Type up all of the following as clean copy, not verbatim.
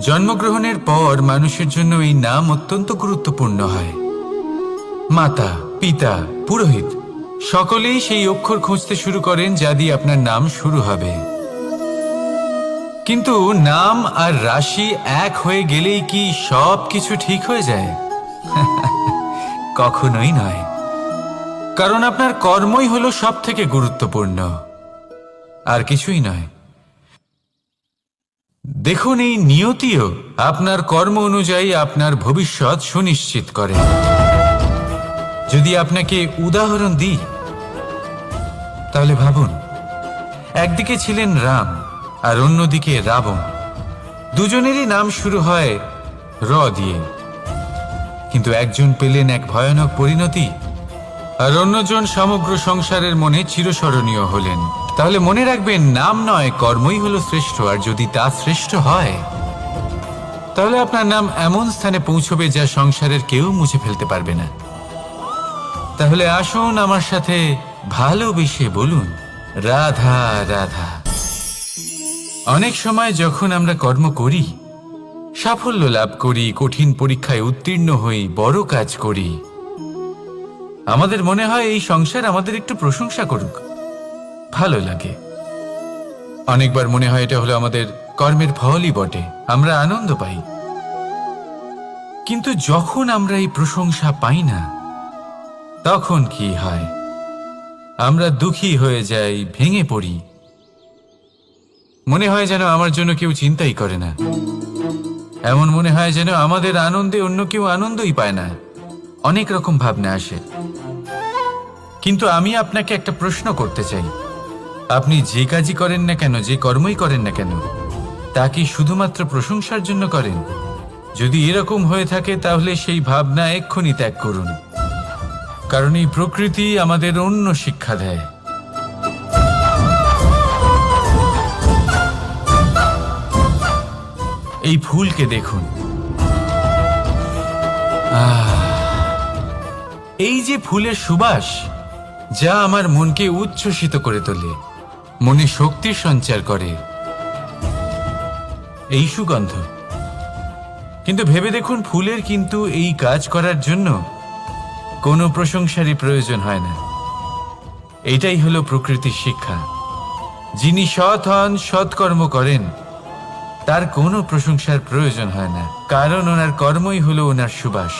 জন্মগ্রহণের পর মানুষের জন্য এই নাম অত্যন্ত গুরুত্বপূর্ণ হয়। মাতা, পিতা, পুরোহিত সকলেই সেই অক্ষর খুঁজতে শুরু করেন যা দিয়ে আপনার নাম শুরু হবে। কিন্তু নাম আর রাশি এক হয়ে গেলেই কি সব কিছু ঠিক হয়ে যায়? কখনোই নয়। কারণ আপনার কর্মই হলো সব থেকে গুরুত্বপূর্ণ, আর কিছুই নয়। দেখুন, এই নিয়তিও আপনার কর্ম অনুযায়ী আপনার ভবিষ্যৎ সুনিশ্চিত করে। যদি আপনাকে উদাহরণ দিই তাহলে ভাবুন, একদিকে ছিলেন রাম আর অন্যদিকে রাবণ। দুজনেরই নাম শুরু হয় র দিয়ে, কিন্তু একজন পেলেন এক ভয়ানক পরিণতি আর অন্যজন সমগ্র সংসারের মনে চিরস্মরণীয় হলেন। তাহলে মনে রাখবেন, নাম নয়, কর্মই হলো শ্রেষ্ঠ। আর যদি তা শ্রেষ্ঠ হয় তাহলে আপনার নাম এমন স্থানে পৌঁছবে যা সংসারের কেউ মুছে ফেলতে পারবে না। তাহলে আসুন আমার সাথে ভালোবেসে বলুন, রাধা রাধা। অনেক সময় যখন আমরা কর্ম করি, সাফল্য লাভ করি, কঠিন পরীক্ষায় উত্তীর্ণ হই, বড় কাজ করি, আমাদের মনে হয় এই সংসার আমাদের একটু প্রশংসা করুক, ভালো লাগে। অনেকবার মনে হয় এটা হলো আমাদের কর্মের ফলই বটে, আমরা আনন্দ পাই। কিন্তু যখন আমরা এই প্রশংসা পাই না, তখন কি হয়? আমরা দুঃখী হয়ে যাই, ভেঙে পড়ি। মনে হয় যেন আমার জন্য কেউ চিন্তাই করে না। এমন মনে হয় যেন আমাদের আনন্দে অন্য কেউ আনন্দই পায় না। অনেক রকম ভাবনা আসে। কিন্তু আমি আপনাকে একটা প্রশ্ন করতে চাই, আপনি যে কাজই করেন না কেন, যে কর্মই করেন না কেন, তা কি শুধুমাত্র প্রশংসার জন্য করেন? যদি এরকম হয়ে থাকে তাহলে সেই ভাবনা এক্ষুনি ত্যাগ করুন। কারণ এই প্রকৃতি আমাদের অন্য শিক্ষা দেয়। এই ফুলকে দেখুন, এই যে ফুলের সুবাস, যা আমার মনকে উচ্ছ্বসিত করে তোলে, মনে শক্তির সঞ্চার করে, এই সুগন্ধ। কিন্তু ভেবে দেখুন, ফুলের কিন্তু এই কাজ করার জন্য কোনো প্রশংসারই প্রয়োজন হয় না। এটাই হলো প্রকৃতির শিক্ষা। যিনি সৎ হন, সৎকর্ম করেন, তার কোনো প্রশংসার প্রয়োজন হয় না, কারণ ওনার কর্মই হলো ওনার সুবাস।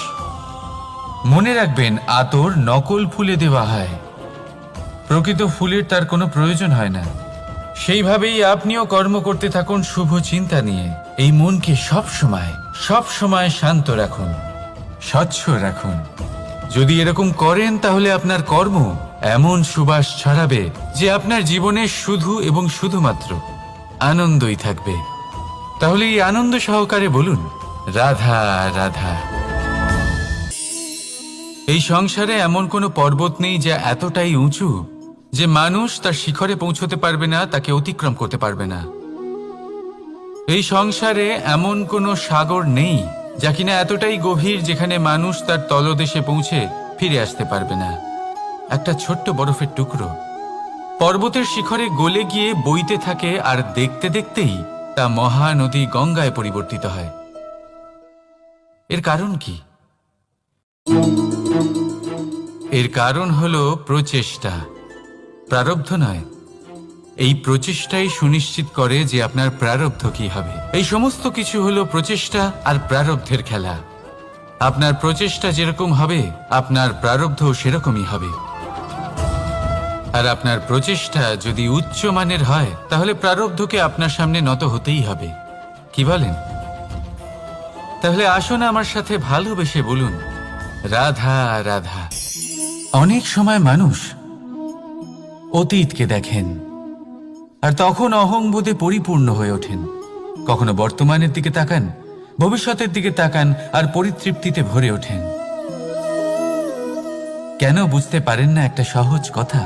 মনে রাখবেন, আতর নকল ফুলে দেওয়া হয়, প্রকৃত ফুলের তার কোনো প্রয়োজন হয় না। সেইভাবেই আপনিও কর্ম করতে থাকুন শুভ চিন্তা নিয়ে। এই মনকে সব সময় শান্ত রাখুন, স্বচ্ছ রাখুন। যদি এরকম করেন তাহলে আপনার কর্ম এমন সুবাস ছড়াবে যে আপনার জীবনে শুধু এবং শুধুমাত্র আনন্দই থাকবে। তাহলে এই আনন্দ সহকারে বলুন, রাধা রাধা। এই সংসারে এমন কোনো পর্বত নেই যা এতটাই উঁচু যে মানুষ তার শিখরে পৌঁছতে পারবে না, তাকে অতিক্রম করতে পারবে না। এই সংসারে এমন কোনো সাগর নেই যা কিনা এতটাই গভীর যেখানে মানুষ তার তলদেশে পৌঁছে ফিরে আসতে পারবে না। একটা ছোট্ট বরফের টুকরো পর্বতের শিখরে গলে গিয়ে বইতে থাকে, আর দেখতে দেখতেই তা মহানদী গঙ্গায় পরিবর্তিত হয়। এর কারণ কি? এর কারণ হলো প্রচেষ্টা, প্রারব্ধ নয়। এই প্রচেষ্টাই সুনিশ্চিত করে যে আপনার প্রারব্ধ কি হবে। এই সমস্ত কিছু হলো প্রচেষ্টা আর প্রারব্ধের খেলা। আপনার প্রচেষ্টা যেরকম হবে, আপনার প্রারব্ধও সেরকমই হবে। আর আপনার প্রচেষ্টা যদি উচ্চ মানের হয়, তাহলে প্রারব্ধকে আপনার সামনে নত হতেই হবে। কি বলেন? তাহলে আসুন আমার সাথে ভালোবেসে বলুন, রাধা রাধা। অনেক সময় মানুষ অতীতকে দেখেন আর তখন অহংবোধে পরিপূর্ণ হয়ে ওঠেন। কখনো বর্তমানের দিকে তাকান, ভবিষ্যতের দিকে তাকান আর পরিতৃপ্তিতে ভরে ওঠেন। কেন বুঝতে পারেন না একটা সহজ কথা?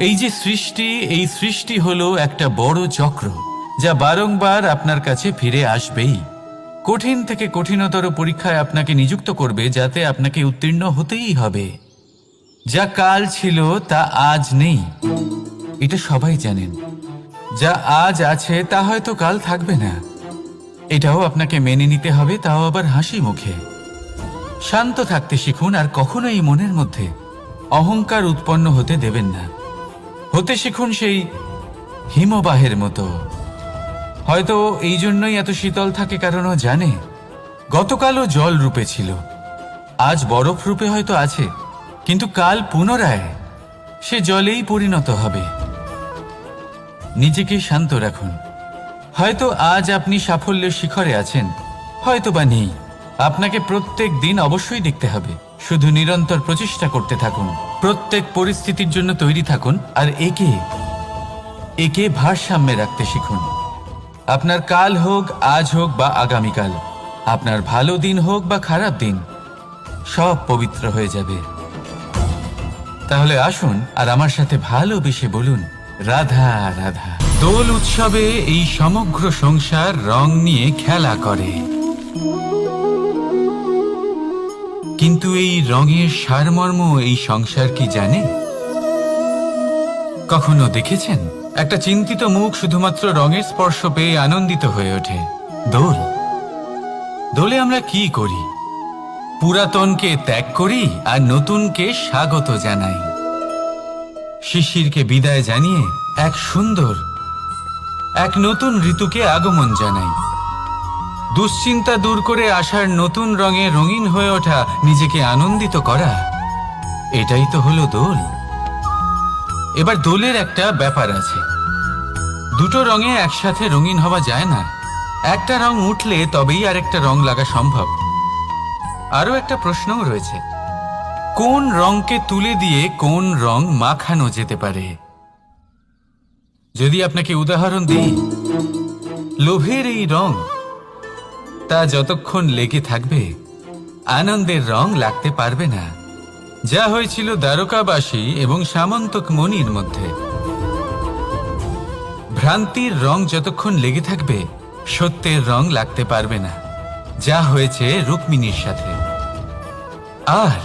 এই যে সৃষ্টি, এই সৃষ্টি হলো একটা বড় চক্র যা বারংবার আপনার কাছে ফিরে আসবেই। কঠিন থেকে কঠিনতর পরীক্ষায় আপনাকে নিযুক্ত করবে, যাতে আপনাকে উত্তীর্ণ হতেই হবে। যা কাল ছিল তা আজ নেই, এটা সবাই জানেন। যা আজ আছে তা হয়তো কাল থাকবে না। এটাও আপনাকে মেনে নিতে হবে, তাও আবার হাসি মুখে। শান্ত থাকতে শিখুন, আর কখনোই মনের মধ্যে অহংকার উৎপন্ন হতে দেবেন না। হতে শিখুন সেই হিমবাহের মতো। হয়তো এই জন্যই এত শীতল থাকে, কারণ ও জানে গতকালও জল রূপে ছিল, আজ বরফ রূপে হয়তো আছে, কিন্তু কাল পুনরায় সে জলেই পরিণত হবে। নিজেকে শান্ত রাখুন। হয়তো আজ আপনি সাফল্যের শিখরে আছেন, হয়তো বা নেই। আপনাকে প্রত্যেক দিন অবশ্যই দেখতে হবে। শুধু নিরন্তর প্রচেষ্টা করতে থাকুন, প্রত্যেক পরিস্থিতির জন্য তৈরি থাকুন, আর একে ভারসাম্যে রাখতে শিখুন। আপনার কাল হোক, আজ হোক বা আগামীকাল, আপনার ভালো দিন হোক বা খারাপ দিন, সব পবিত্র হয়ে যাবে। তাহলে আসুন আর আমার সাথে ভালোবেসে বলুন, রাধা রাধা। দোল উৎসবে এই সমগ্র সংসার রং নিয়ে খেলা করে, কিন্তু এই রঙের সারমর্ম এই সংসার কি জানে? কখনো দেখেছেন একটা চিন্তিত মুখ শুধুমাত্র রঙের স্পর্শ পেয়ে আনন্দিত হয়ে ওঠে? দোলে আমরা কি করি? পুরাতনকে ত্যাগ করি আর নতুনকে স্বাগত জানাই। শিশিরকে বিদায় জানিয়ে এক সুন্দর, এক নতুন ঋতুকে আগমন জানাই। দুশ্চিন্তা দূর করে আসার নতুন রঙে রঙিন হয়ে ওঠা, নিজেকে আনন্দিত করা, এটাই তো হলো দোল। এবার দোলের একটা ব্যাপার আছে, দুটো রঙে একসাথে রঙিন হওয়া যায় না। একটা রং উঠলে তবেই আরেকটা রং লাগা সম্ভব। আরও একটা প্রশ্নও রয়েছে, কোন রংকে তুলে দিয়ে কোন রং মাখানো যেতে পারে? যদি আপনাকে উদাহরণ দিই, লোভের এই রং, তা যতক্ষণ লেগে থাকবে আনন্দের রং লাগতে পারবে না। যা হয়েছিল দ্বারকাবাসী এবং সামন্তক মণির মধ্যে। ভ্রান্তির রং যতক্ষণ লেগে থাকবে সত্যের রং লাগতে পারবে না, যা হয়েছে রুক্মিণীর সাথে। আর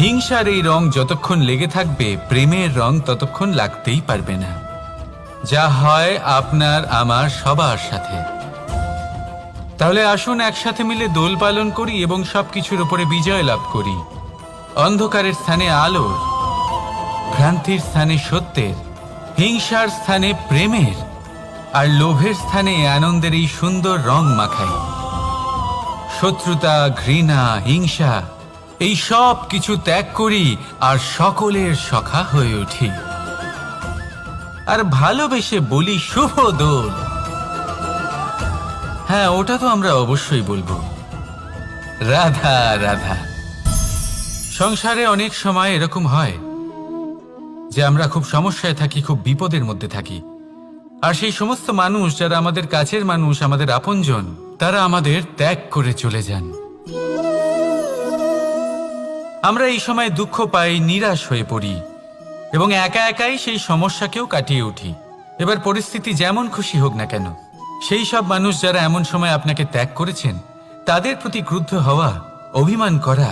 হিংসার এই রং যতক্ষণ লেগে থাকবে প্রেমের রং ততক্ষণ লাগতেই পারবে না, যা হয় আপনার আমার সবার সাথে। তাহলে আসুন একসাথে মিলে দোল পালন করি এবং সবকিছুর উপরে বিজয় লাভ করি। অন্ধকারের স্থানে আলোর, ভ্রান্তির স্থানে সত্যের, হিংসার স্থানে প্রেমের, আর লোভের স্থানে আনন্দের এই সুন্দর রং মাখাই। শত্রুতা, ঘৃণা, হিংসা, এই সব কিছু ত্যাগ করি আর সকলের সখা হয়ে উঠি। আর ভালোবেসে বলি, শুভ দোল। হ্যাঁ, ওটা তো আমরা অবশ্যই বলবো, রাধা রাধা। সংসারে অনেক সময় এরকম হয় যে আমরা খুব সমস্যায় থাকি, খুব বিপদের মধ্যে থাকি, আর সেই সমস্ত মানুষ যারা আমাদের কাছের মানুষ, আমাদের আপনজন, তারা আমাদের ত্যাগ করে চলে যান। আমরা এই সময় দুঃখ পাই, নিরাশ হয়ে পড়ি এবং একা একাই সেই সমস্যাকেও কাটিয়ে উঠি। এবার পরিস্থিতি যেমন খুশি হোক না কেন, সেই সব মানুষ যারা এমন সময় আপনাকে ত্যাগ করেছেন, তাদের প্রতি ক্রুদ্ধ হওয়া, অভিমান করা,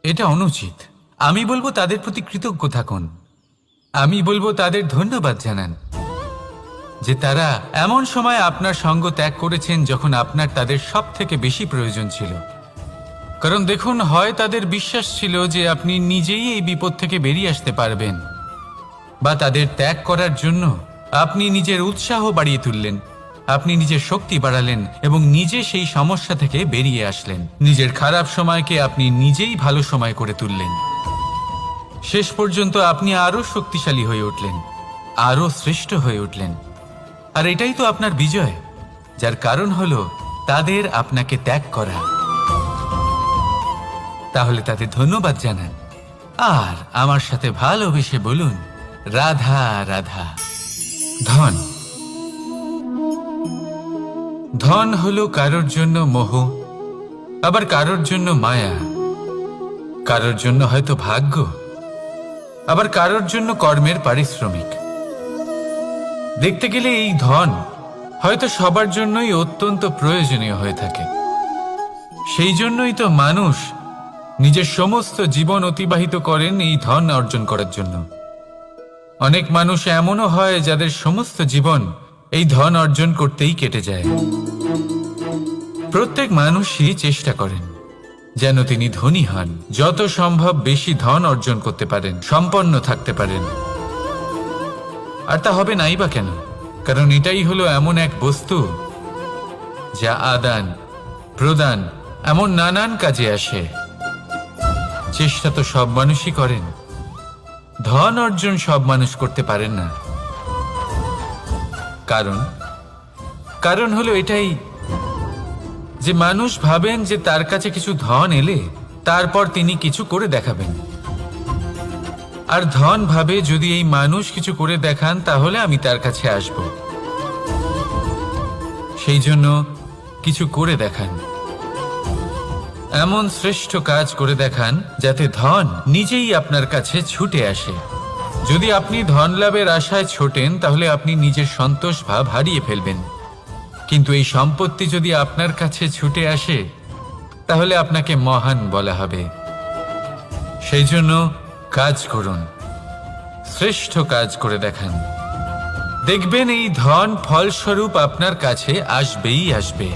এটা অনুচিত। আমি বলবো তাদের প্রতি কৃতজ্ঞ থাকুন। আমি বলবো তাদের ধন্যবাদ জানান যে তারা এমন সময় আপনার সঙ্গ ত্যাগ করেছেন যখন আপনার তাদের সব থেকে বেশি প্রয়োজন ছিল। কারণ দেখুন, হয় তাদের বিশ্বাস ছিল যে আপনি নিজেই এই বিপদ থেকে বেরিয়ে আসতে পারবেন, বা তাদের ত্যাগ করার জন্য আপনি নিজের উৎসাহ বাড়িয়ে তুললেন, আপনি নিজের শক্তি বাড়ালেন এবং নিজে সেই সমস্যা থেকে বেরিয়ে আসলেন। নিজের খারাপ সময়কে আপনি নিজেই ভালো সময় করে তুললেন। শেষ পর্যন্ত আপনি আরো শক্তিশালী হয়ে উঠলেন, আরো শ্রেষ্ঠ হয়ে উঠলেন। আর এটাই তো আপনার বিজয়, যার কারণ হলো তাদের আপনাকে ত্যাগ করা। তাহলে তাদের ধন্যবাদ জানান আর আমার সাথে ভালোবেসে বলুন, রাধা রাধা। ধন হলো কারোর জন্য মোহ, আবার কারোর জন্য মায়া, কারোর জন্য হয়তো ভাগ্য, আবার কারোর জন্য কর্মের পারিশ্রমিক। দেখতে গেলে এই ধন হয়তো সবার জন্যই অত্যন্ত প্রয়োজনীয় হয়ে থাকে। সেই জন্যই তো মানুষ নিজের সমস্ত জীবন অতিবাহিত করেন এই ধন অর্জন করার জন্য। অনেক মানুষ এমনও হয় যাদের সমস্ত জীবন এই ধন অর্জন করতেই কেটে যায়। প্রত্যেক মানুষই চেষ্টা করেন যেন তিনি ধনী হন, যত সম্ভব বেশি ধন অর্জন করতে পারেন, সম্পন্ন থাকতে পারেন। আর তা হবে নাই বা কেন? কারণ এটাই হলো এমন এক বস্তু যা আদান প্রদান এমন নানান কাজে আসে। চেষ্টা তো সব মানুষই করেন, ধন অর্জন সব মানুষ করতে পারেন না। কারণ হলো এটাই যে মানুষ ভাবেন যে তার কাছে কিছু ধন এলে তারপর তিনি কিছু করে দেখাবেন, আর ধন ভাবে যদি এই মানুষ কিছু করে দেখান তাহলে আমি তার কাছে আসব। সেই জন্য কিছু করে দেখান, এমন শ্রেষ্ঠ কাজ করে দেখান যাতে ধন নিজেই আপনার কাছে ছুটে আসে। যদি আপনি ধন লাভের আশায় ছোটেন তাহলে আপনি নিজের সন্তোষ ভাব হারিয়ে ফেলবেন। কিন্তু এই সম্পত্তি যদি আপনার কাছে ছুটে আসে তাহলে আপনাকে মহান বলা হবে। সেই জন্য কাজ করুন, শ্রেষ্ঠ কাজ করে দেখান, দেখবেন এই ধন ফলস্বরূপ আপনার কাছে আসবেই আসবে।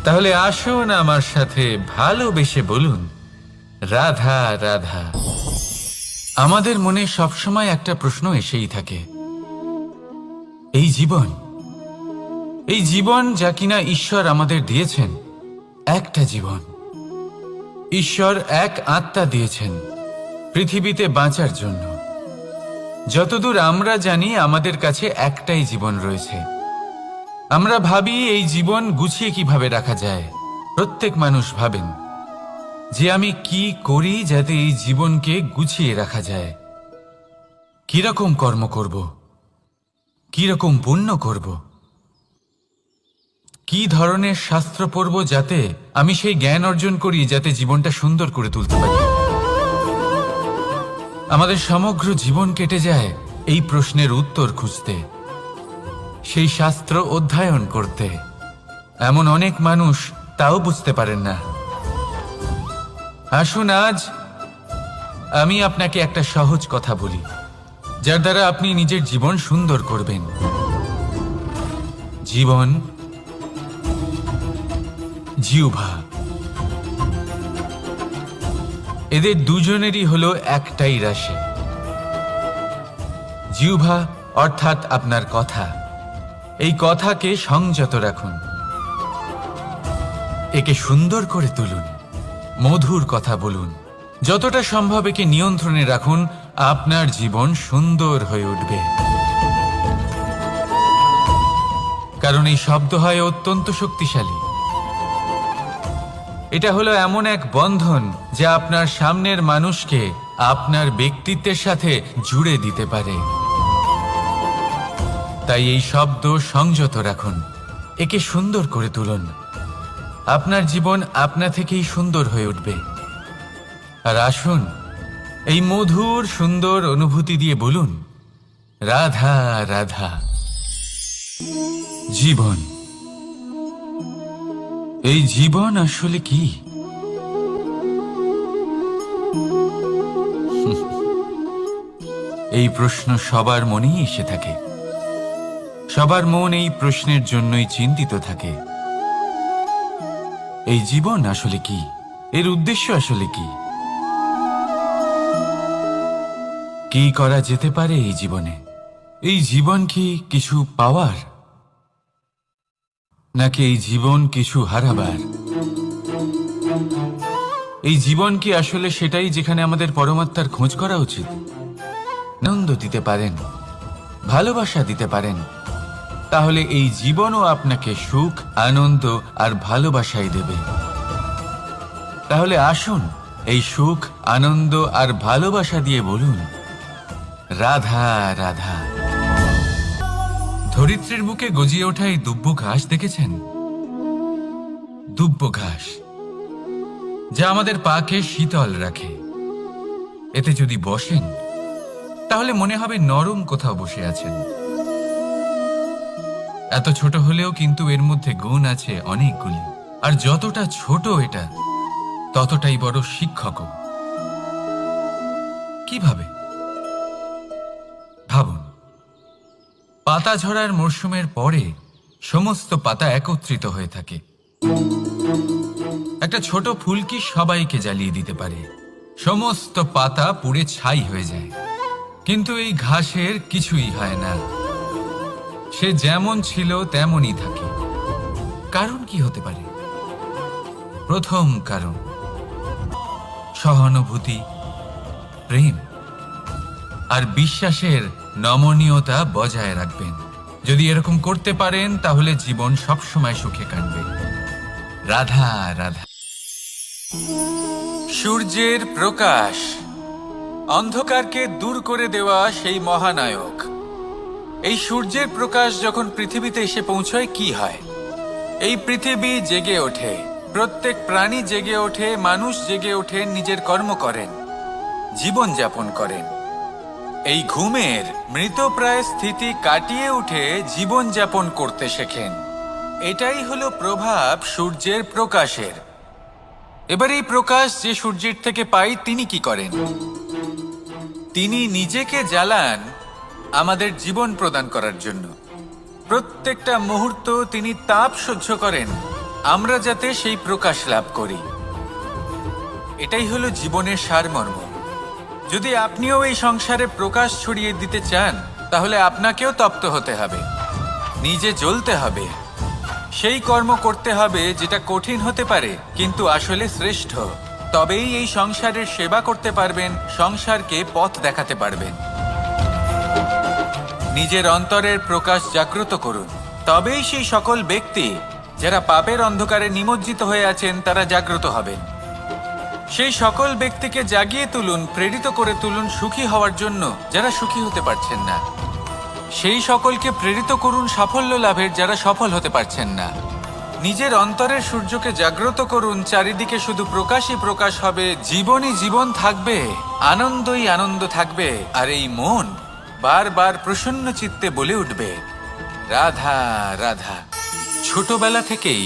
তাহলে আসুন আমার সাথে ভালোবেসে বলুন, রাধা রাধা। আমাদের মনে সবসময় একটা প্রশ্ন এসেই থাকে, এই জীবন যা কিনা ঈশ্বর আমাদের দিয়েছেন, একটা জীবন। ঈশ্বর এক আত্মা দিয়েছেন পৃথিবীতে বাঁচার জন্য। যতদূর আমরা জানি আমাদের কাছে একটাই জীবন রয়েছে। আমরা ভাবি এই জীবন গুছিয়ে কিভাবে রাখা যায়। প্রত্যেক মানুষ ভাবেন যে আমি কি করি যাতে এই জীবনকে গুছিয়ে রাখা যায়, কিরকম কর্ম করব, কিরকম পুণ্য করব, কি ধরনের শাস্ত্র পড়ব যাতে আমি সেই জ্ঞান অর্জন করি যাতে জীবনটা সুন্দর করে তুলতে পারি। আমাদের সমগ্র জীবন কেটে যায় এই প্রশ্নের উত্তর খুঁজতে, সেই শাস্ত্র অধ্যয়ন করতে। এমন অনেক মানুষ তাও বুঝতে পারেন না। আসুন আজ আমি আপনাকে একটা সহজ কথা বলি যার দ্বারা আপনি নিজের জীবন সুন্দর করবেন। জীবন, জিহ্বা, এদের দুজনেরই হলো একটাই রাশি। জিহ্বা অর্থাৎ আপনার কথা, এই কথাকে সংযত রাখুন, একে সুন্দর করে তুলুন, মধুর কথা বলুন, যতটা সম্ভব একে নিয়ন্ত্রণে রাখুন। আপনার জীবন সুন্দর হয়ে উঠবে। কারণ এই শব্দ হয় অত্যন্ত শক্তিশালী। এটা হলো এমন এক বন্ধন যা আপনার সামনের মানুষকে আপনার ব্যক্তিত্বের সাথে জুড়ে দিতে পারে। তাই এই শব্দ সংযত রাখুন, একে সুন্দর করে তুলুন। আপনার জীবন আপনা থেকেই সুন্দর হয়ে উঠবে। আর আসুন এই মধুর সুন্দর অনুভূতি দিয়ে বলুন, রাধা রাধা। জীবন, এই জীবন আসলে কি? এই প্রশ্ন সবার মনেই এসে থাকে। সবার মন এই প্রশ্নের জন্যই চিন্তিত থাকে। এই জীবন আসলে কি? এর উদ্দেশ্য আসলে কি? কি করা যেতে পারে এই জীবনে? এই জীবন কি কিছু পাওয়ার, নাকি এই জীবন কিছু হারাবার? এই জীবন কি আসলে সেটাই যেখানে আমাদের পরমাত্মার খোঁজ করা উচিত? আনন্দ দিতে পারেন, ভালোবাসা দিতে পারেন, তাহলে এই জীবনও আপনাকে সুখ, আনন্দ আর ভালোবাসাই দেবে। তাহলে আসুন এই সুখ, আনন্দ আর ভালোবাসা দিয়ে বলুন, রাধা রাধা। ধরিত্রীর বুকে গজিয়ে ওঠা এই দুব্ব ঘাস দেখেছেন? দুব্ব ঘাস যা আমাদের পাকে শীতল রাখে। এতে যদি বসেন তাহলে মনে হবে নরম কোথাও বসে আছেন। এত ছোট হলেও কিন্তু এর মধ্যে গুণ আছে অনেকগুলি। আর যতটা ছোট এটা, ততটাই বড় শিক্ষকও। কিভাবে? ভাবুন, পাতা ঝরার মরশুমের পরে সমস্ত পাতা একত্রিত হয়ে থাকে। একটা ছোট ফুলকি সবাইকে জ্বালিয়ে দিতে পারে, সমস্ত পাতা পুড়ে ছাই হয়ে যায়। কিন্তু এই ঘাসের কিছুই হয় না, সে যেমন ছিল তেমনই থাকে। কারণ কি হতে পারে? প্রথম কারণ সহানুভূতি, প্রেম আর বিশ্বাসের নমনীয়তা বজায় রাখবেন। যদি এরকম করতে পারেন তাহলে জীবন সবসময় সুখে কাটবে। রাধা রাধা। সূর্যের প্রকাশ অন্ধকারকে দূর করে দেওয়া সেই মহানায়ক। এই সূর্যের প্রকাশ যখন পৃথিবীতে এসে পৌঁছয় কি হয়? এই পৃথিবী জেগে ওঠে, প্রত্যেক প্রাণী জেগে ওঠে, মানুষ জেগে ওঠে, নিজের কর্ম করেন, জীবন যাপন করেন। এই ঘুমের মৃতপ্রায় স্থিতি কাটিয়ে উঠে জীবন যাপন করতে শেখেন। এটাই হলো প্রভাব সূর্যের প্রকাশের। এবার এই প্রকাশ যে সূর্যের থেকে পাই তিনি কি করেন? তিনি নিজেকে জ্বালান আমাদের জীবন প্রদান করার জন্য। প্রত্যেকটা মুহূর্ত তিনি তাপ সহ্য করেন আমরা যাতে সেই প্রকাশ লাভ করি। এটাই হলো জীবনের সারমর্ম। যদি আপনিও এই সংসারে প্রকাশ ছড়িয়ে দিতে চান তাহলে আপনাকেও তপ্ত হতে হবে, নিজে জ্বলতে হবে, সেই কর্ম করতে হবে যেটা কঠিন হতে পারে কিন্তু আসলে শ্রেষ্ঠ। তবেই এই সংসারের সেবা করতে পারবেন, সংসারকে পথ দেখাতে পারবেন। নিজের অন্তরের প্রকাশ জাগ্রত করুন, তবেই সেই সকল ব্যক্তি যারা পাপের অন্ধকারে নিমজ্জিত হয়ে আছেন তারা জাগ্রত হবেন। সেই সকল ব্যক্তিকে জাগিয়ে তুলুন, প্রেরিত করে তুলুন সুখী হওয়ার জন্য যারা সুখী হতে পারছেন না। সেই সকলকে প্রেরিত করুন সাফল্য লাভের যারা সফল হতে পারছেন না। নিজের অন্তরের সূর্যকে জাগ্রত করুন, চারিদিকে শুধু প্রকাশই প্রকাশ হবে, জীবনই জীবন থাকবে, আনন্দই আনন্দ থাকবে। আর এই মন বারবার প্রসন্ন চিত্তে বলে উঠবে রাধা রাধা। ছোটবেলা থেকেই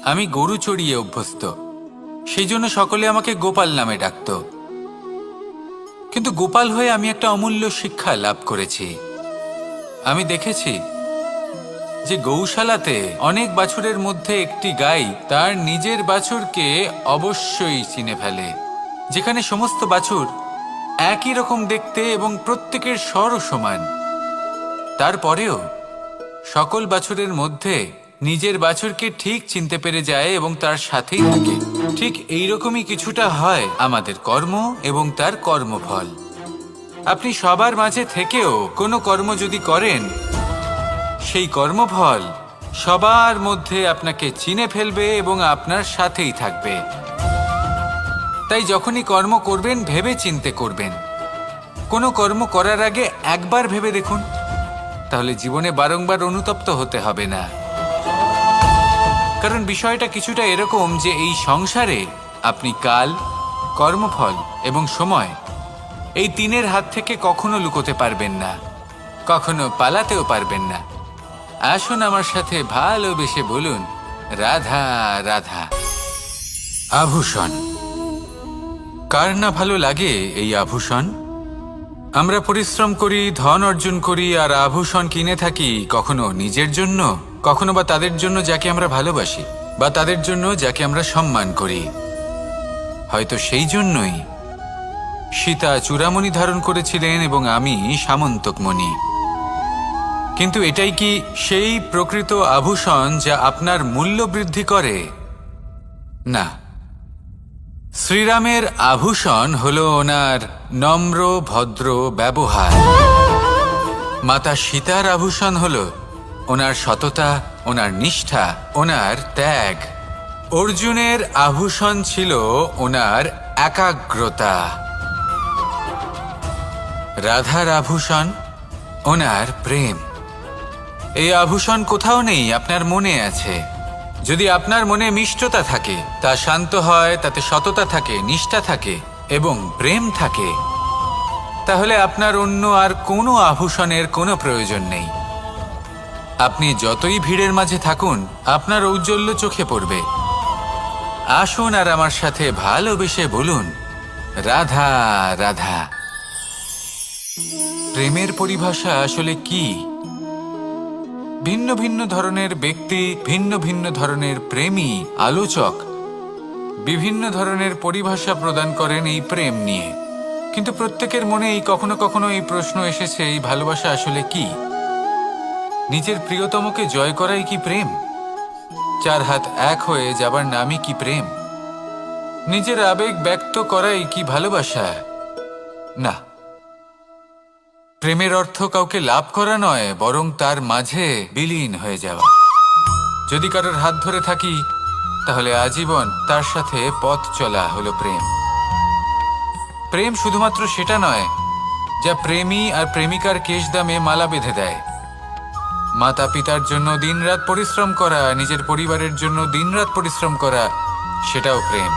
আমি গরু চড়িয়ে অভ্যস্ত, সেই জন্য সকলে আমাকে গোপাল নামে ডাকত। কিন্তু গোপাল হয়ে আমি একটা অমূল্য শিক্ষা লাভ করেছি। আমি দেখেছি যে গৌশালাতে অনেক বাছুরের মধ্যে একটি গাই তার নিজের বাছুরকে অবশ্যই চিনে ফেলে। যেখানে সমস্ত বাছুর একই রকম দেখতে এবং প্রত্যেকের স্বরও সমান, তারপরেও সকল বাছুরের মধ্যে নিজের বাছুরকে ঠিক চিনতে পেরে যায় এবং তার সাথেই থাকে। ঠিক এইরকমই কিছুটা হয় আমাদের কর্ম এবং তার কর্মফল। আপনি সবার মাঝে থেকেও কোনো কর্ম যদি করেন, সেই কর্মফল সবার মধ্যে আপনাকে চিনে ফেলবে এবং আপনার সাথেই থাকবে। তাই যখনই কর্ম করবেন ভেবে চিন্তে করবেন। কোনো কর্ম করার আগে একবার ভেবে দেখুন, তাহলে জীবনে বারংবার অনুতপ্ত হতে হবে না। কারণ বিষয়টা কিছুটা এরকম যে এই সংসারে আপনি কাল, কর্মফল এবং সময় এই তিনের হাত থেকে কখনো লুকোতে পারবেন না, কখনো পালাতেও পারবেন না। আসুন আমার সাথে ভালোবেসে বলুন রাধা রাধা। আভূষণ কার না ভালো লাগে এই আভূষণ? আমরা পরিশ্রম করি, ধন অর্জন করি আর আভূষণ কিনে থাকি, কখনো নিজের জন্য, কখনো বা তাদের জন্য যাকে আমরা ভালোবাসি, বা তাদের জন্য যাকে আমরা সম্মান করি। হয়তো সেই জন্যই সীতা চূড়ামণি ধারণ করেছিলেন এবং আমি সামন্তকমণি। কিন্তু এটাই কি সেই প্রকৃত আভূষণ যা আপনার মূল্য বৃদ্ধি করে? না। শ্রীরামের আভূষণ হলো ওনার নম্র ভদ্র ব্যবহার। মাতা সীতার আভূষণ হলো ওনার সততা, ওনার নিষ্ঠা, ওনার ত্যাগ। অর্জুনের আভূষণ ছিল ওনার একাগ্রতা। রাধার আভূষণ ওনার প্রেম। এই আভূষণ কোথাও নেই, আপনার মনে আছে। যদি আপনার মনে মিষ্টতা থাকে, তা শান্ত হয়, তাতে সততা থাকে, নিষ্ঠা থাকে এবং প্রেম থাকে, তাহলে আপনার অন্য আর কোনো আভূষণের কোনো প্রয়োজন নেই। আপনি যতই ভিড়ের মাঝে থাকুন, আপনার ঔজ্জ্বল্য চোখে পড়বে। আসুন আর আমার সাথে ভালোবেসে বলুন রাধা রাধা। প্রেমের পরিভাষা আসলে কি? ভিন্ন ভিন্ন ধরনের ব্যক্তি, ভিন্ন ভিন্ন ধরনের প্রেমী, আলোচক বিভিন্ন ধরনের পরিভাষা প্রদান করেন এই প্রেম নিয়ে। কিন্তু প্রত্যেকের মনেই কখনো কখনো এই প্রশ্ন এসেছে, এই ভালোবাসা আসলে কি? নিজের প্রিয়তমকে জয় করাই কি প্রেম? চার হাত এক হয়ে যাবার নামই কি প্রেম? নিজের আবেগ ব্যক্ত করাই কি ভালোবাসা? না, প্রেমের অর্থ কাউকে লাভ করা নয়, বরং তার মাঝে বিলীন হয়ে যাওয়া। যদি কারোর হাত ধরে থাকি, তাহলে আজীবন তার সাথে পথ চলা হলো প্রেম। প্রেম শুধুমাত্র সেটা নয় যা প্রেমী আর প্রেমিকার কেশদামে মালা বেঁধে দেয়। মাতা পিতার জন্য দিনরাত পরিশ্রম করা, নিজের পরিবারের জন্য দিনরাত পরিশ্রম করা, সেটাও প্রেম।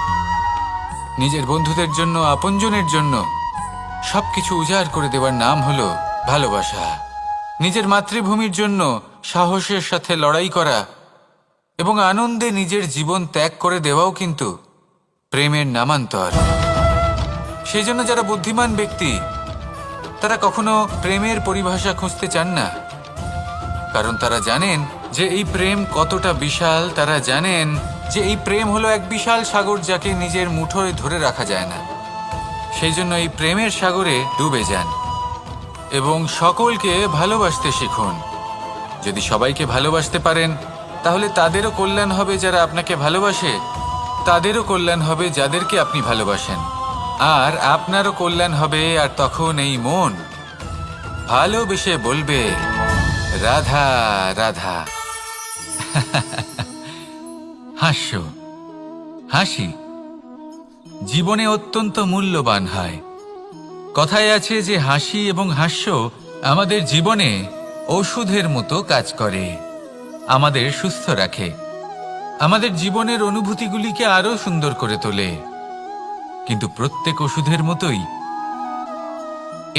নিজের বন্ধুদের জন্য, আপনজনের জন্য সবকিছু উজাড় করে দেওয়ার নাম হলো ভালোবাসা। নিজের মাতৃভূমির জন্য সাহসের সাথে লড়াই করা এবং আনন্দে নিজের জীবন ত্যাগ করে দেওয়াও কিন্তু প্রেমের নামান্তর। সেই জন্য যারা বুদ্ধিমান ব্যক্তি, তারা কখনো প্রেমের পরিভাষা খুঁজতে চান না, কারণ তারা জানেন যে এই প্রেম কতটা বিশাল। তারা জানেন যে এই প্রেম হলো এক বিশাল সাগর, যাকে নিজের মুঠোয় ধরে রাখা যায় না। সেই জন্য এই প্রেমের সাগরে ডুবে যান এবং সকলকে ভালোবাসতে শিখুন। যদি সবাইকে ভালোবাসতে পারেন, তাহলে তাদেরও কল্যাণ হবে যারা আপনাকে ভালোবাসে, তাদেরও কল্যাণ হবে যাদেরকে আপনি ভালোবাসেন, আর আপনারও কল্যাণ হবে। আর তখন এই মন ভালোবেসে বলবে, রাধা রাধা। হাস্য, হাসি জীবনে অত্যন্ত মূল্যবান হয়। কথায় আছে যে হাসি এবং হাস্য আমাদের জীবনে ওষুধের মতো কাজ করে, আমাদের সুস্থ রাখে, আমাদের জীবনের অনুভূতিগুলিকে আরো সুন্দর করে তোলে। কিন্তু প্রত্যেক ওষুধের মতোই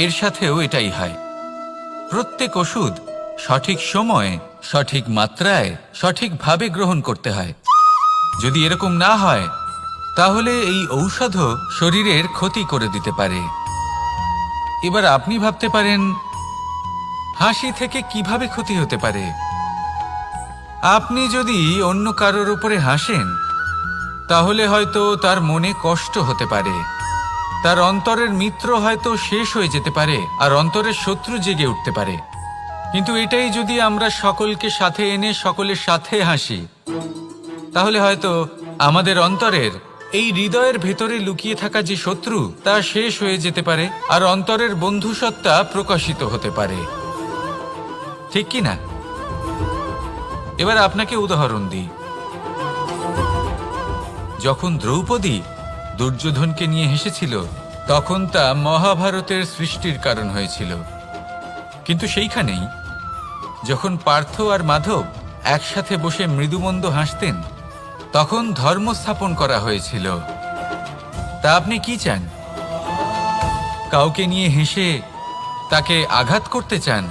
এর সাথেও এটাই হয়। প্রত্যেক ওষুধ সঠিক সময়ে, সঠিক মাত্রায়, সঠিকভাবে গ্রহণ করতে হয়। যদি এরকম না হয়, তাহলে এই ঔষধও শরীরের ক্ষতি করে দিতে পারে। এবার আপনি ভাবতে পারেন, হাসি থেকে কিভাবে ক্ষতি হতে পারে? আপনি যদি অন্য কারোর উপরে হাসেন, তাহলে হয়তো তার মনে কষ্ট হতে পারে, তার অন্তরের মিত্র হয়তো শেষ হয়ে যেতে পারে, আর অন্তরের শত্রু জেগে উঠতে পারে। কিন্তু এটাই যদি আমরা সকলকে সাথে এনে সকলের সাথে হাসি, তাহলে হয়তো আমাদের অন্তরের, এই হৃদয়ের ভেতরে লুকিয়ে থাকা যে শত্রু, তা শেষ হয়ে যেতে পারে, আর অন্তরের বন্ধুসত্তা প্রকাশিত হতে পারে। ঠিক কি না? এবার আপনাকে উদাহরণ দিই। যখন দ্রৌপদী দুর্যোধনকে নিয়ে হেসেছিল, তখন তা মহাভারতের সৃষ্টির কারণ হয়েছিল। কিন্তু সেইখানেই যখন পার্থ আর মাধব একসাথে বসে মৃদুমন্দ হাসতেন, তখন ধর্ম স্থাপন করা হয়েছিল। তা আপনি কি চান? কাউকে নিয়ে হেসে তাকে আঘাত করতে চান,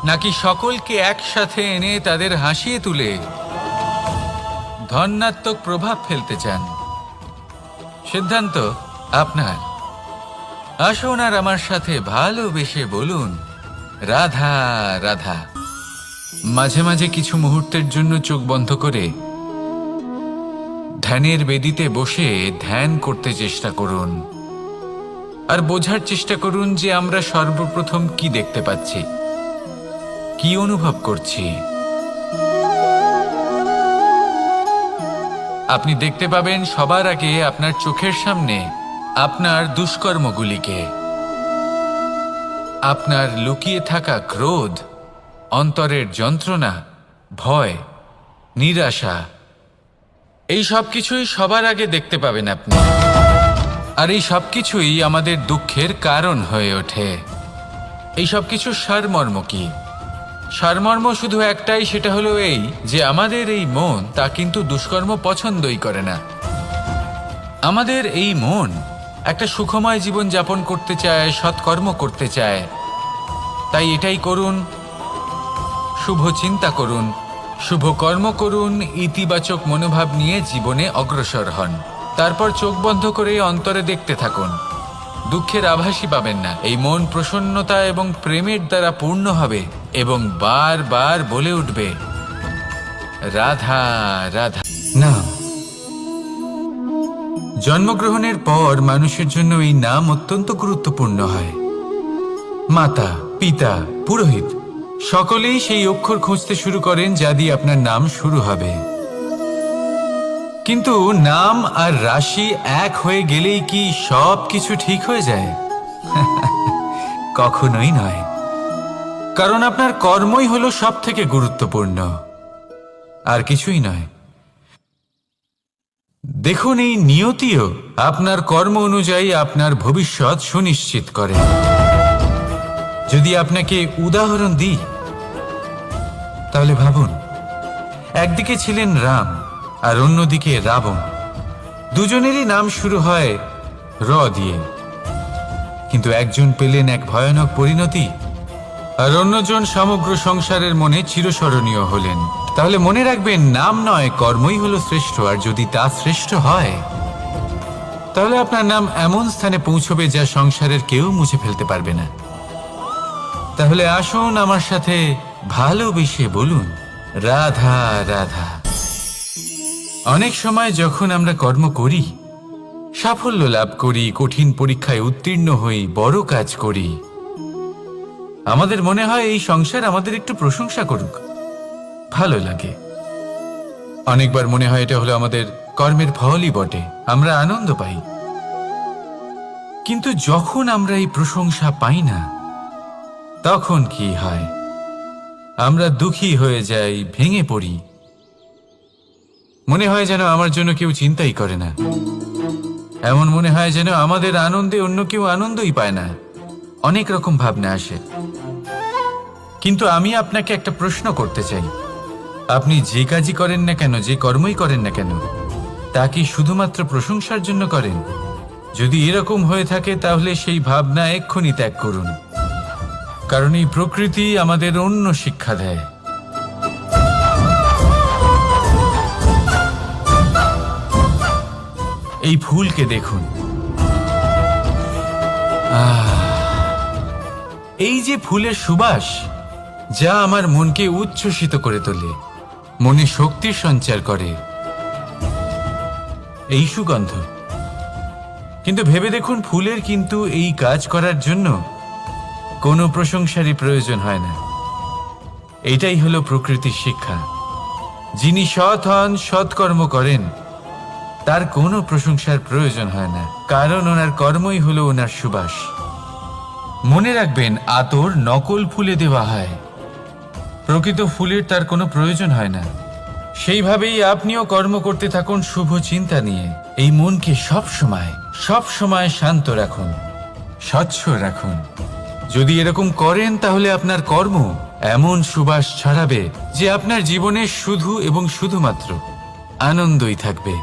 নাকি সকলকে একসাথে এনে তাদের হাসিয়ে তুলে ধনাত্মক প্রভাব ফেলতে চান? সিদ্ধান্ত আপনার। আসুন আর আমার সাথে ভালোবেসে বলুন, রাধা রাধা। মাঝে মাঝে কিছু মুহূর্তের জন্য চোখ বন্ধ করে ধ্যানের বেদিতে বসে ধ্যান করতে চেষ্টা করুন, আর বোঝার চেষ্টা করুন যে আমরা সর্বপ্রথম কি দেখতে পাচ্ছি, কি অনুভব করছি। আপনি দেখতে পাবেন সবার আগে আপনার চোখের সামনে আপনার দুষ্কর্মগুলিকে, আপনার লুকিয়ে থাকা ক্রোধ, অন্তরের যন্ত্রণা, ভয়, নিরাশা, এই সব কিছুই সবার আগে দেখতে পাবেন আপনি। আর এই সব কিছুই আমাদের দুঃখের কারণ হয়ে ওঠে। এই সব কিছুর সারমর্ম কি? সারমর্ম শুধু একটাই, সেটা হলো এই যে আমাদের এই মন তা কিন্তু দুষ্কর্ম পছন্দই করে না। আমাদের এই মন একটা সুখময় জীবন যাপন করতে চায়, সৎকর্ম করতে চায়। তাই এটাই করুন, শুভ চিন্তা করুন, শুভ কর্ম করুন, ইতিবাচক মনোভাব নিয়ে জীবনে অগ্রসর হন। তারপর চোখ বন্ধ করে অন্তরে দেখতে থাকুন। দুঃখের আভাসই পাবেন না। এই মন প্রসন্নতা এবং প্রেমের দ্বারা পূর্ণ হবে এবং বারবার বলে উঠবে, রাধা রাধা। নাম। জন্মগ্রহণের পর মানুষের জন্য এই নাম অত্যন্ত গুরুত্বপূর্ণ হয়। মাতা, পিতা, পুরোহিত সকলেই সেই অক্ষর খুঁজতে শুরু করেন যা দিয়ে আপনার নাম শুরু হবে। কিন্তু নাম আর রাশি এক হয়ে গেলেই কি সব কিছু ঠিক হয়ে যায়? কখনোই নয়। কারণ আপনার কর্মই হলো সব থেকে গুরুত্বপূর্ণ, আর কিছুই নয়। দেখুন, এই নিয়তিও আপনার কর্ম অনুযায়ী আপনার ভবিষ্যৎ সুনিশ্চিত করে। যদি আপনাকে উদাহরণ দিই, তাহলে ভাবুন, একদিকে ছিলেন রাম আর অন্যদিকে রাবণ। দুজনেরই নাম শুরু হয় র দিয়ে, কিন্তু একজন পেলেন এক ভয়ানক পরিণতি আর অন্যজন সমগ্র সংসারের মনে চিরস্মরণীয় হলেন। তাহলে মনে রাখবেন, নাম নয়, কর্মই হলো শ্রেষ্ঠ। আর যদি তা শ্রেষ্ঠ হয়, তাহলে আপনার নাম এমন স্থানে পৌঁছবে যা সংসারের কেউ মুছে ফেলতে পারবে না। তাহলে আসুন আমার সাথে ভালোবেসে বলুন, রাধা রাধা। অনেক সময় যখন আমরা কর্ম করি, সাফল্য লাভ করি, কঠিন পরীক্ষায় উত্তীর্ণ হই, বড় কাজ করি, আমাদের মনে হয় এই সংসার আমাদের একটু প্রশংসা করুক, ভালো লাগে। অনেকবার মনে হয় এটা হলো আমাদের কর্মের ফলই বটে, আমরা আনন্দ পাই। কিন্তু যখন আমরা এই প্রশংসা পাই না, তখন কি হয়? আমরা দুঃখী হয়ে যাই, ভেঙে পড়ি। মনে হয় যেন আমার জন্য কেউ চিন্তাই করে না। এমন মনে হয় যেন আমাদের আনন্দে অন্য কেউ আনন্দই পায় না। অনেক রকম ভাবনা আসে। কিন্তু আমি আপনাকে একটা প্রশ্ন করতে চাই, আপনি যে কাজই করেন না কেন, যে কর্মই করেন না কেন, তা কি শুধুমাত্র প্রশংসার জন্য করেন? যদি এরকম হয়ে থাকে, তাহলে সেই ভাবনা এক্ষুনি ত্যাগ করুন। কারণ এই প্রকৃতি আমাদের অন্য শিক্ষা দেয়। এই ফুলকে দেখুন, এই যে ফুলের সুবাস, যা আমার মনকে উচ্ছ্বসিত করে তোলে, মনে শক্তির সঞ্চার করে, এই সুগন্ধ। কিন্তু ভেবে দেখুন, ফুলের কিন্তু এই কাজ করার জন্য কোনো প্রশংসারই প্রয়োজন হয় না। এটাই হলো প্রকৃতির শিক্ষা। যিনি সৎ হন, সৎকর্ম করেন, তার কোনো প্রশংসার প্রয়োজন হয় না, কারণ ওনার কর্মই হলো ওনার সুবাস। মনে রাখবেন, আতর নকল ফুলে দেওয়া হয়, প্রকৃত ফুলের তার কোনো প্রয়োজন হয় না। সেইভাবেই আপনিও কর্ম করতে থাকুন শুভ চিন্তা নিয়ে। এই মনকে সব সময় শান্ত রাখুন, স্বচ্ছ রাখুন। যদি এরকম করেন, তাহলে আপনার কর্ম এমন সুবাস ছড়াবে যে আপনার জীবনে শুধু এবং শুধুমাত্র আনন্দই থাকবে।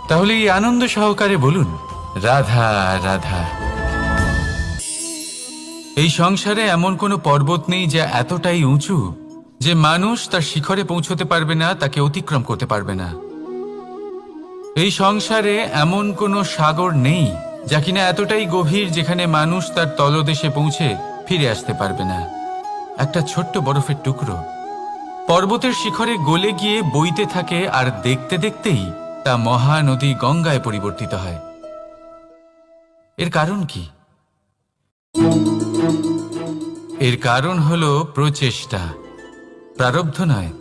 তাহলে এই আনন্দ সহকারে বলুন, রাধা রাধা। এই সংসারে এমন কোনো পর্বত নেই যা এতটাই উঁচু যে মানুষ তার শিখরে পৌঁছতে পারবে না, তাকে অতিক্রম করতে পারবে না। এই সংসারে এমন কোনো সাগর নেই যা কিনা এতটাই গভীর যেখানে মানুষ তার তলদেশে পৌঁছে ফিরে আসতে পারবে না। একটা ছোট্ট বরফের টুকরো পর্বতের শিখরে গলে গিয়ে বইতে থাকে, আর দেখতে দেখতেই তা মহানদী গঙ্গায় পরিবর্তিত হয়। এর কারণ কি? এর কারণ হলো প্রচেষ্টা, প্রারব্ধ নয়।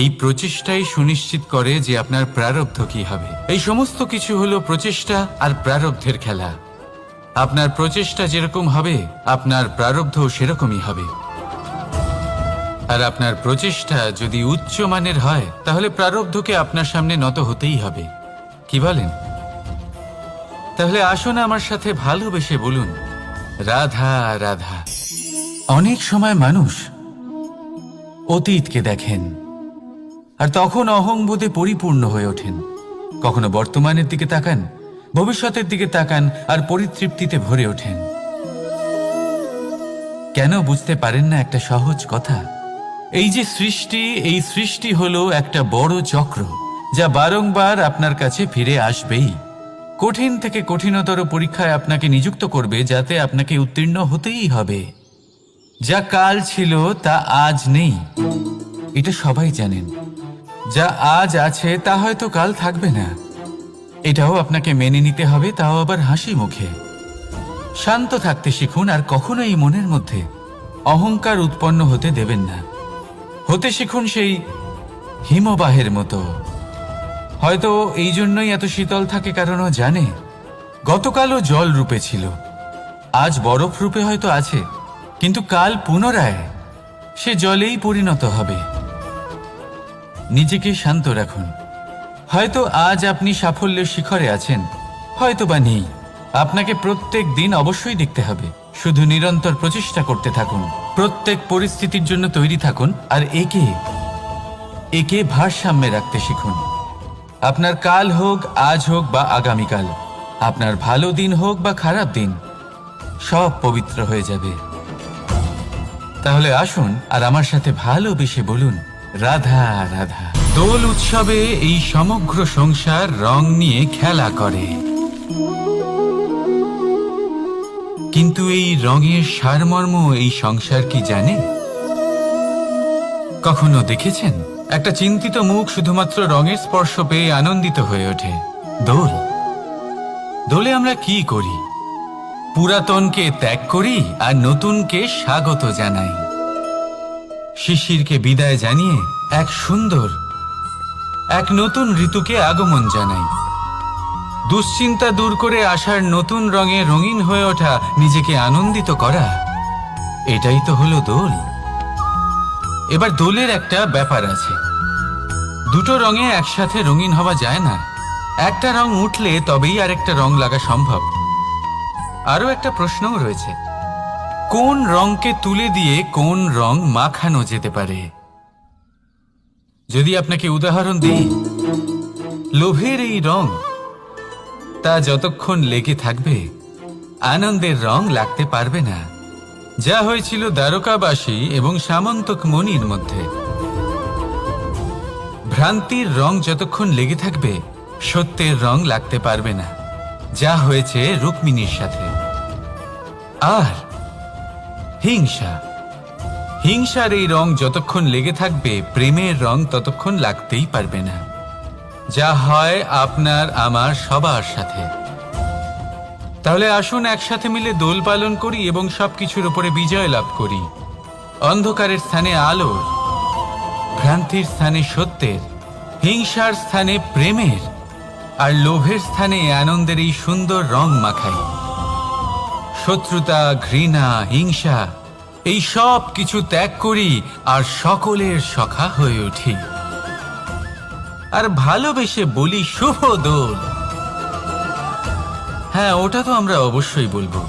এই প্রচেষ্টাই সুনিশ্চিত করে যে আপনার প্রারব্ধ কি হবে। এই সমস্ত কিছু হলো প্রচেষ্টা আর প্রারব্ধের খেলা। আপনার প্রচেষ্টা যেরকম হবে, আপনার প্রারব্ধ সেরকমই হবে। আর আপনার প্রচেষ্টা যদি উচ্চ মানের হয়, তাহলে প্রারব্ধকে আপনার সামনে নত হতেই হবে। কি বলেন? তাহলে আসুন আমার সাথে ভালোবেসে বলুন, রাধা রাধা। অনেক সময় মানুষ অতীতকে দেখেন আর তখন অহংবোধে পরিপূর্ণ হয়ে ওঠেন। কখনো বর্তমানের দিকে তাকান, ভবিষ্যতের দিকে তাকান আর পরিতৃপ্তিতে ভরে ওঠেন। কেন বুঝতে পারেন না একটা সহজ কথা? এই যে সৃষ্টি, এই সৃষ্টি হলো একটা বড় চক্র যা বারংবার আপনার কাছে ফিরে আসবেই। কঠিন থেকে কঠিনতর পরীক্ষায় আপনাকে নিযুক্ত করবে, যাতে আপনাকে উত্তীর্ণ হতেই হবে। যা কাল ছিল তা আজ নেই, এটা সবাই জানেন। যা আজ আছে তা হয়তো কাল থাকবে না, এটাও আপনাকে মেনে নিতে হবে, তাও আবার হাসি মুখে। শান্ত থাকতে শিখুন, আর কখনো এই মনের মধ্যে অহংকার উৎপন্ন হতে দেবেন না। হতে শিখুন সেই হিমবাহের মতো। হয়তো এই জন্যই এত শীতল থাকে, কারণ ও জানে গতকালও জল রূপে ছিল, আজ বরফ রূপে হয়তো আছে, কিন্তু কাল পুনরায় সে জলেই পরিণত হবে। নিজেকে শান্ত রাখুন। হয়তো আজ আপনি সাফল্যের শিখরে আছেন, হয়তো বা নেই। আপনাকে প্রত্যেক দিন অবশ্যই দেখতে হবে। শুধু নিরন্তর প্রচেষ্টা করতে থাকুন, প্রত্যেক পরিস্থিতির জন্য তৈরি থাকুন, আর একে ভারসাম্যে রাখতে শিখুন। আপনার কাল হোক, আজ হোক বা আগামীকাল, আপনার ভালো দিন হোক বা খারাপ দিন, সব পবিত্র হয়ে যাবে। তাহলে আসুন আর আমার সাথে ভালোবেসে বলুন, রাধা রাধা। দোল উৎসবে এই সমগ্র সংসার রং নিয়ে খেলা করে, কিন্তু এই রঙের সারমর্ম এই সংসার কি জানে? কখনো দেখেছেন একটা চিন্তিত মুখ শুধুমাত্র রঙের স্পর্শ পেয়ে আনন্দিত হয়ে ওঠে? দোলে আমরা কি করি? পুরাতনকে ত্যাগ করি আর নতুনকে স্বাগত জানাই। শিশিরকে বিদায় জানিয়ে এক নতুন ঋতুকে আগমন জানাই। দুশ্চিন্তা দূর করে আসার নতুন রঙে রঙিন হয়ে ওঠা, নিজেকে আনন্দিত করা, এটাই তো হলো দোল। এবার দোলের একটা ব্যাপার আছে, দুটো রঙে একসাথে রঙিন হওয়া যায় না। একটা রং উঠলে তবেই আরেকটা রং লাগা সম্ভব। আরও একটা প্রশ্নও রয়েছে, কোন রংকে তুলে দিয়ে কোন রং মাখানো যেতে পারে? যদি আপনাকে উদাহরণ দিই, লোভের এই রং, তা যতক্ষণ লেগে থাকবে আনন্দের রং লাগতে পারবে না। যা হয়েছিল দ্বারকাবাসী এবং সামন্তক মণির মধ্যে। ভ্রান্তির রং যতক্ষণ লেগে থাকবে সত্যের রং লাগতে পারবে না, যা হয়েছে রুক্মিণীর সাথে। আর হিংসার এই রং যতক্ষণ লেগে থাকবে প্রেমের রং ততক্ষণ লাগতেই পারবে না, যা হয় আপনার আমার সবার সাথে। তাহলে আসুন একসাথে মিলে দোল পালন করি এবং সবকিছুর উপরে বিজয় লাভ করি। অন্ধকারের স্থানে আলোর, ভ্রান্তির স্থানে সত্যের, হিংসার স্থানে প্রেমের, আর লোভের স্থানে আনন্দের এই সুন্দর রং মাখাই। শত্রুতা, ঘৃণা, হিংসা, এই সব কিছু ত্যাগ করি আর সকলের সখা হয়ে উঠি। আর ভালোবেসে বলি, শুভ দোল। হ্যাঁ, ওটা তো আমরা অবশ্যই বলবো,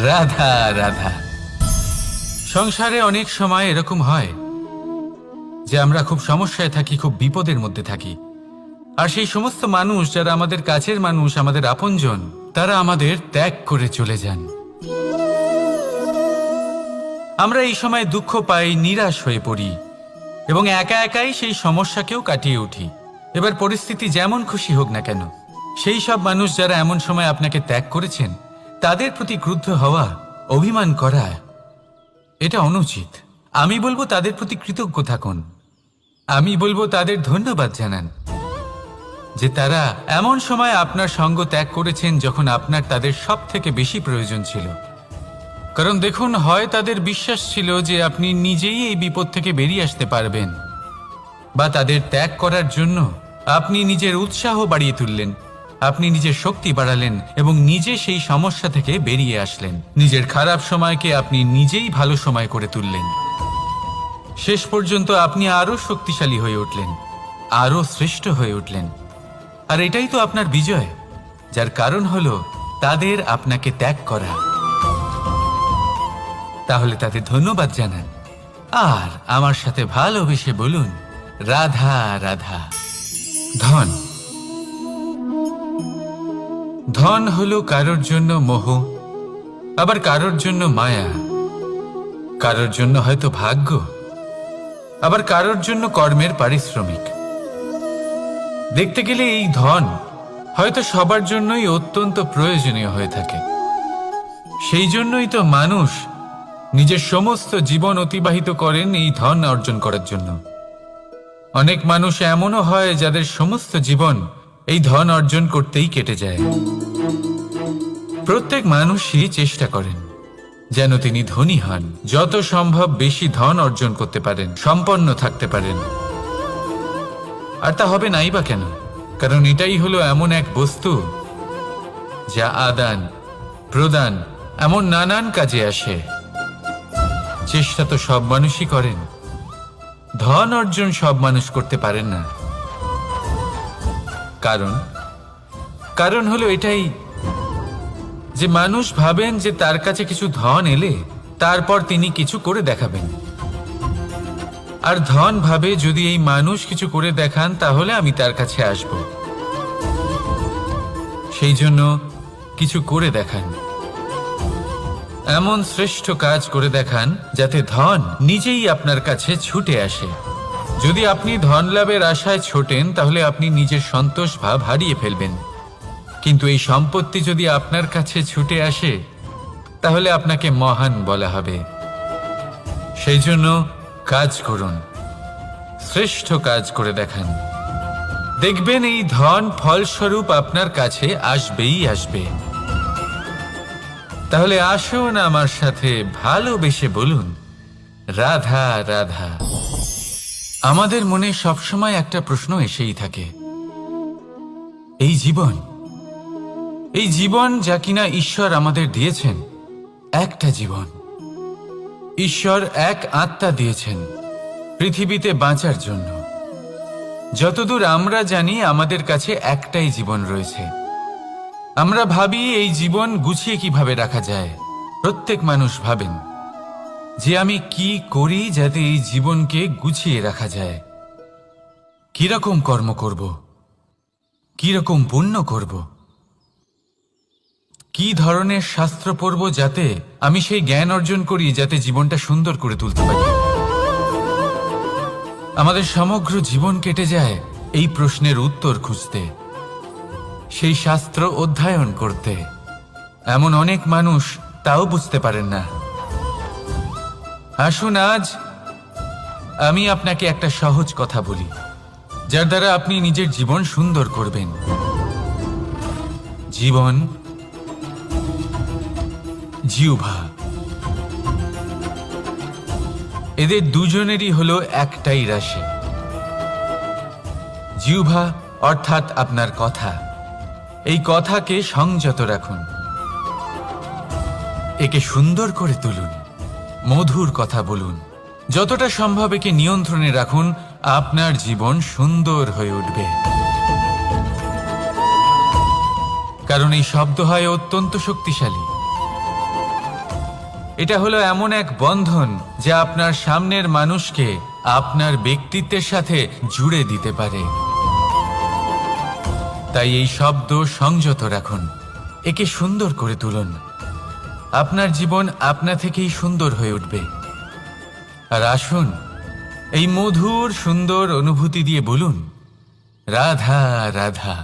রাধা রাধা। সংসারে অনেক সময় এরকম হয় যে আমরা খুব সমস্যায় থাকি, খুব বিপদের মধ্যে থাকি, আর সেই সমস্ত মানুষ যারা আমাদের কাছের মানুষ, আমাদের আপনজন, তারা আমাদের ত্যাগ করে চলে যান। আমরা এই সময় দুঃখ পাই, নিরাশ হয়ে পড়ি এবং একা একাই সেই সমস্যাকেও কাটিয়ে উঠি। এবার পরিস্থিতি যেমন খুশি হোক না কেন, সেই সব মানুষ যারা এমন সময় আপনাকে ত্যাগ করেছেন, তাদের প্রতি ক্রুদ্ধ হওয়া, অভিমান করা, এটা অনুচিত। আমি বলবো তাদের প্রতি কৃতজ্ঞ থাকুন। আমি বলবো তাদের ধন্যবাদ জানান যে তারা এমন সময় আপনার সঙ্গ ত্যাগ করেছেন যখন আপনার তাদের সব থেকে বেশি প্রয়োজন ছিল। কারণ দেখুন, হয় তাদের বিশ্বাস ছিল যে আপনি নিজেই এই বিপদ থেকে বেরিয়ে আসতে পারবেন, বা তাদের ত্যাগ করার জন্য আপনি নিজের উৎসাহ বাড়িয়ে তুললেন, আপনি নিজের শক্তি বাড়ালেন এবং নিজে সেই সমস্যা থেকে বেরিয়ে আসলেন। নিজের খারাপ সময়কে আপনি নিজেই ভালো সময় করে তুললেন। শেষ পর্যন্ত আপনি আরো শক্তিশালী হয়ে উঠলেন, আরো শ্রেষ্ঠ হয়ে উঠলেন। আর এটাই তো আপনার বিজয়, যার কারণ হলো তাদের আপনাকে ত্যাগ করা। তাহলে তাদের ধন্যবাদ জানান আর আমার সাথে ভালোবেসে বলুন, রাধা রাধা। ধন হলো কারোর জন্য মোহ, আবার কারোর জন্য মায়া, কারোর জন্য হয়তো ভাগ্য, আবার কারোর জন্য কর্মের পারিশ্রমিক। দেখতে গেলে এই ধন হয়তো সবার জন্যই অত্যন্ত প্রয়োজনীয় হয়ে থাকে। সেই জন্যই তো মানুষ নিজের সমস্ত জীবন অতিবাহিত করেন এই ধন অর্জন করার জন্য। অনেক মানুষ এমনও হয় যাদের সমস্ত জীবন এই ধন অর্জন করতেই কেটে যায়। প্রত্যেক মানুষই চেষ্টা করেন যেন তিনি ধনী হন, যত সম্ভব বেশি ধন অর্জন করতে পারেন, সম্পন্ন থাকতে পারেন। আর তা হবে নাই বা কেন? কারণ এটাই হলো এমন এক বস্তু যা আদান প্রদান এমন নানান কাজে আসে। চেষ্টা তো সব মানুষই করেন, ধন অর্জন সব মানুষ করতে পারেন না। কারণ হলো এটাই যে মানুষ ভাবেন যে তার কাছে কিছু ধন এলে তারপর তিনি কিছু করে দেখাবেন, আর ধন ভাবে যদি এই মানুষ কিছু করে দেখান তাহলে আমি তার কাছে আসব। সেই জন্য কিছু করে দেখান, এমন শ্রেষ্ঠ কাজ করে দেখান যাতে ধন নিজেই আপনার কাছে ছুটে আসে। যদি আপনি ধন লাভের আশায় ছোটেন তাহলে আপনি নিজের সন্তোষ ভাব হারিয়ে ফেলবেন, কিন্তু এই সম্পত্তি যদি আপনার কাছে ছুটে আসে তাহলে আপনাকে মহান বলা হবে। সেই জন্য কাজ করুন, শ্রেষ্ঠ কাজ করে দেখান, দেখবেন এই ধন ফলস্বরূপ আপনার কাছে আসবেই আসবে। তাহলে আসুন আমার সাথে ভালোবেসে বলুন, রাধা রাধা। আমাদের মনে সবসময় একটা প্রশ্ন এসেই থাকে, এই জীবন যা কিনা ঈশ্বর আমাদের দিয়েছেন, একটা জীবন। ঈশ্বর এক আত্মা দিয়েছেন পৃথিবীতে বাঁচার জন্য। যতদূর আমরা জানি আমাদের কাছে একটাই জীবন রয়েছে। আমরা ভাবি এই জীবন গুছিয়ে কিভাবে রাখা যায়। প্রত্যেক মানুষ ভাবেন যে আমি কি করি যাতে এই জীবনকে গুছিয়ে রাখা যায়, কিরকম কর্ম করব, কিরকম পুণ্য করব, কি ধরনের শাস্ত্র পড়ব যাতে আমি সেই জ্ঞান অর্জন করি যাতে জীবনটা সুন্দর করে তুলতে পারি। আমাদের সমগ্র জীবন কেটে যায় এই প্রশ্নের উত্তর খুঁজতে, সেই শাস্ত্র অধ্যয়ন করতে। এমন অনেক মানুষ তাও বুঝতে পারেন না। আসুন আজ আমি আপনাকে একটা সহজ কথা বলি যার দ্বারা আপনি নিজের জীবন সুন্দর করবেন। জীবন, জিহ্বা, এদের দুজনেরই হলো একটাই রাশি। জিহ্বা অর্থাৎ আপনার কথা, এই কথাকে সংযত রাখুন, একে সুন্দর করে তুলুন, মধুর কথা বলুন, যতটা সম্ভব একে নিয়ন্ত্রণে রাখুন। আপনার জীবন সুন্দর হয়ে উঠবে। কারণ এই শব্দ হয় অত্যন্ত শক্তিশালী। এটা হলো এমন এক বন্ধন যা আপনার সামনের মানুষকে আপনার ব্যক্তিত্বের সাথে জুড়ে দিতে পারে। তাই এই শব্দ সংযত রাখুন, একে সুন্দর করে তুলুন। আপনার জীবন আপনা থেকেই সুন্দর হয়ে উঠবে। আর আসুন এই মধুর সুন্দর অনুভূতি দিয়ে বলুন, রাধা রাধা।